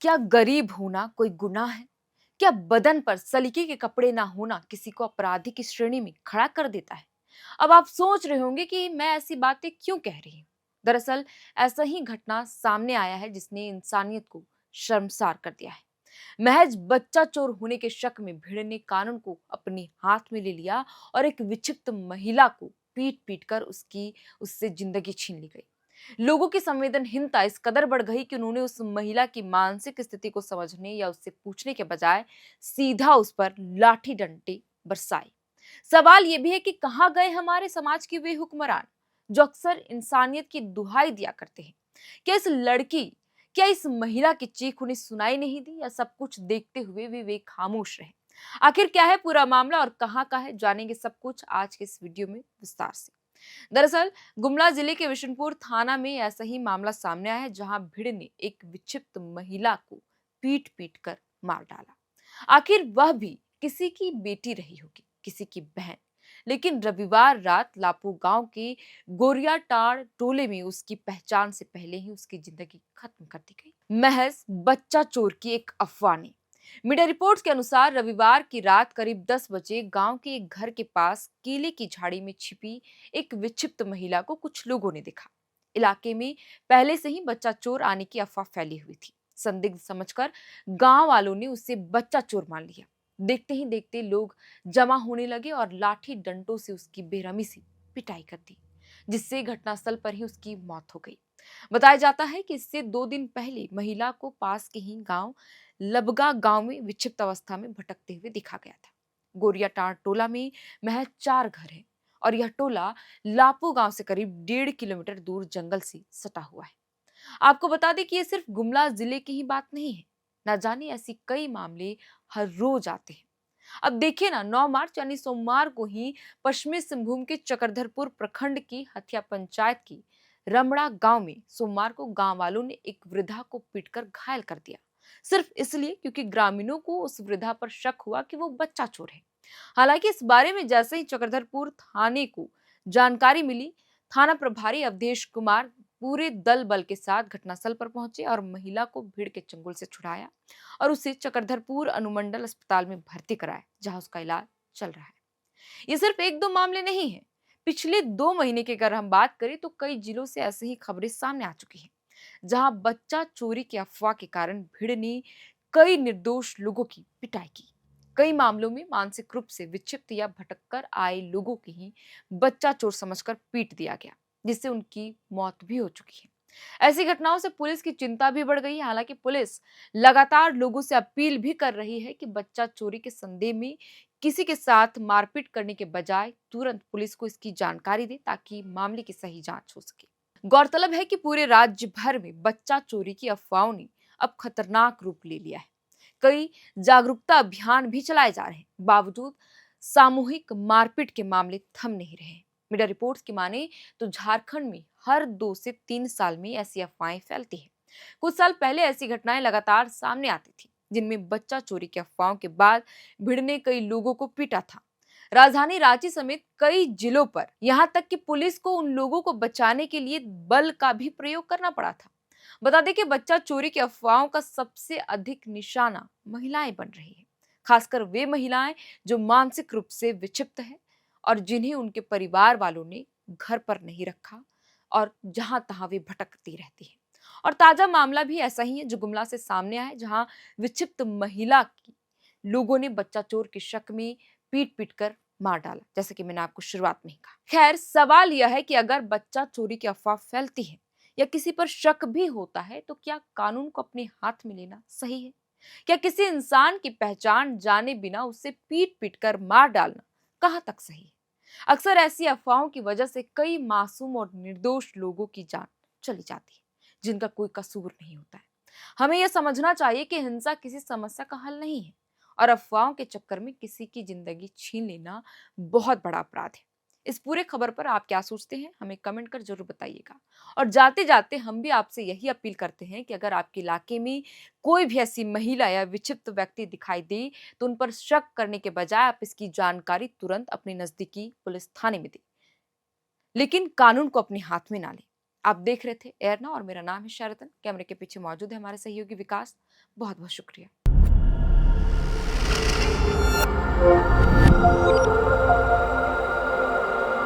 क्या गरीब होना कोई गुनाह है? क्या बदन पर सलीके के कपड़े ना होना किसी को अपराधी की श्रेणी में खड़ा कर देता है? अब आप सोच रहे होंगे कि मैं ऐसी बातें क्यों कह रही हूँ। दरअसल ऐसा ही घटना सामने आया है जिसने इंसानियत को शर्मसार कर दिया है। महज बच्चा चोर होने के शक में भीड़ ने कानून को अपने हाथ में ले लिया और एक विक्षिप्त महिला को पीट पीट कर उससे जिंदगी छीन ली गई। लोगों की संवेदनहीनता इस कदर बढ़ गई कि उन्होंने उस महिला की मानसिक स्थिति को समझने या उससे पूछने के बजाय सीधा उस पर लाठी डंडे बरसाए। सवाल यह भी है कि कहां गए हमारे समाज के वे हुक्मरान जो अक्सर इंसानियत की दुहाई दिया करते हैं। क्या इस लड़की क्या इस महिला की चीख उन्हें सुनाई नहीं दी या सब कुछ देखते हुए भी वे खामोश रहे? आखिर क्या है पूरा मामला और कहां का है, जानेंगे सब कुछ आज के इस वीडियो में विस्तार से। दरअसल गुमला जिले के विशनपुर थाना में ऐसा ही मामला सामने आया है जहां भीड़ ने एक विक्षिप्त महिला को पीट पीट कर मार डाला। आखिर वह भी किसी की बेटी रही होगी, किसी की बहन। लेकिन रविवार रात लापू गांव के गोरियाटाड़ टोले में उसकी पहचान से पहले ही उसकी जिंदगी खत्म कर दी गई, महज बच्चा चोर की एक अफवाह ने। मीडिया रिपोर्ट्स के अनुसार रविवार की रात करीब 10 बजे गांव के एक घर के पास केले की झाड़ी में छिपी एक विक्षिप्त महिला को कुछ लोगों ने देखा। इलाके में पहले से ही बच्चा चोर आने की अफवाह फैली हुई थी। संदिग्ध समझकर गांव वालों ने उसे बच्चा चोर मान लिया। देखते ही देखते लोग जमा होने लगे और लाठी डंडों से उसकी बेरहमी से पिटाई कर दी, जिससे घटनास्थल पर ही उसकी मौत हो गई। बताया जाता है कि इससे 2 दिन पहले महिला को पास के ही गांव लबगा गांव में विक्षिप्त अवस्था में भटकते हुए दिखा गया था। गोरियाटांड टोला में महज 4 घर हैं और यह टोला लापो गांव से करीब 1.5 किलोमीटर दूर जंगल से सटा हुआ है। आपको बता दें कि ये सिर्फ गुमला जिले की ही बात नहीं है। ना जाने ऐसी कई मामले हर रोज आते हैं। अब देखिए ना, 9 मार्च यानी सोमवार को ही पश्चिमी सिंहभूम के चक्रधरपुर प्रखंड की हथिया पंचायत की रमड़ा गांव में सोमवार को गांव वालों ने एक वृद्धा को पीटकर घायल कर दिया, सिर्फ इसलिए क्योंकि ग्रामीणों को उस वृद्धा पर शक हुआ कि वो बच्चा चोर है। हालांकि इस बारे में जैसे ही चक्रधरपुर थाने को जानकारी मिली, थाना प्रभारी अवधेश कुमार पूरे दल बल के साथ घटनास्थल पर पहुंचे और महिला को भीड़ के चंगुल से छुड़ाया और उसे चक्रधरपुर अनुमंडल अस्पताल में भर्ती कराया, जहां उसका इलाज चल रहा है। ये सिर्फ एक दो मामले नहीं है। पिछले 2 महीने की अगर हम बात करें तो कई जिलों से ऐसे ही खबरें सामने आ चुकी हैं, जहां बच्चा चोरी की अफवाह के कारण भीड़ ने कई निर्दोष लोगों की पिटाई की। कई मामलों में मानसिक रूप से विक्षिप्त या भटककर आए लोगों की ही बच्चा चोर समझकर पीट दिया गया, जिससे उनकी मौत भी हो चुकी है। ऐसी घटनाओं से पुलिस की चिंता भी बढ़ गई है। हालांकि पुलिस लगातार लोगों से अपील भी कर रही है कि बच्चा चोरी के संदेह में किसी के साथ मारपीट करने के बजाय तुरंत पुलिस को इसकी जानकारी दे, ताकि मामले की सही जांच हो सके। गौरतलब है कि पूरे राज्य भर में बच्चा चोरी की अफवाहों ने अब खतरनाक रूप ले लिया है। कई जागरूकता अभियान भी चलाए जा रहे हैं, बावजूद सामूहिक मारपीट के मामले थम नहीं रहे। मीडिया रिपोर्ट्स की माने तो झारखंड में हर 2 से 3 साल में ऐसी अफवाहें फैलती हैं। कुछ साल पहले ऐसी घटनाएं लगातार सामने आती थी, जिनमें बच्चा चोरी की अफवाहों के बाद भीड़ ने कई लोगों को पीटा था। राजधानी रांची समेत कई जिलों पर यहां तक कि पुलिस को उन लोगों को बचाने के लिए बल का भी प्रयोग करना पड़ा था। बता दें कि बच्चा चोरी की अफवाहों का सबसे अधिक निशाना महिलाएं बन रही है, खासकर वे महिलाएं जो मानसिक रूप से विक्षिप्त है और जिन्हें उनके परिवार वालों ने घर पर नहीं रखा और जहां तहां वे भटकती रहती हैं। और ताजा मामला भी ऐसा ही है जो गुमला से सामने आया है, जहां विक्षिप्त महिला की लोगों ने बच्चा चोर के शक में पीट पीट कर मार डाला, जैसे कि मैंने आपको शुरुआत में ही कहा। खैर, सवाल यह है कि अगर बच्चा चोरी की अफवाह फैलती है या किसी पर शक भी होता है तो क्या कानून को अपने हाथ में लेना सही है? क्या किसी इंसान की पहचान जाने बिना उसे पीट पीट कर मार डालना कहां तक सही है? अक्सर ऐसी अफवाहों की वजह से कई मासूम और निर्दोष लोगों की जान चली जाती है, जिनका कोई कसूर नहीं होता है। हमें यह समझना चाहिए कि हिंसा किसी समस्या का हल नहीं है और अफवाहों के चक्कर में किसी की जिंदगी छीन लेना बहुत बड़ा अपराध है। इस पूरे खबर पर आप क्या सोचते हैं, हमें कमेंट कर जरूर बताइएगा। और जाते जाते हम भी आपसे यही अपील करते हैं कि अगर आपके इलाके में कोई भी ऐसी महिला या विक्षिप्त व्यक्ति दिखाई दे तो उन पर शक करने के बजाय आप इसकी जानकारी तुरंत अपने नजदीकी पुलिस थाने में दें, लेकिन कानून को अपने हाथ में ना लें। आप देख रहे थे एयरना और मेरा नाम है शरतन। कैमरे के पीछे मौजूद है हमारे सहयोगी विकास। बहुत बहुत शुक्रिया।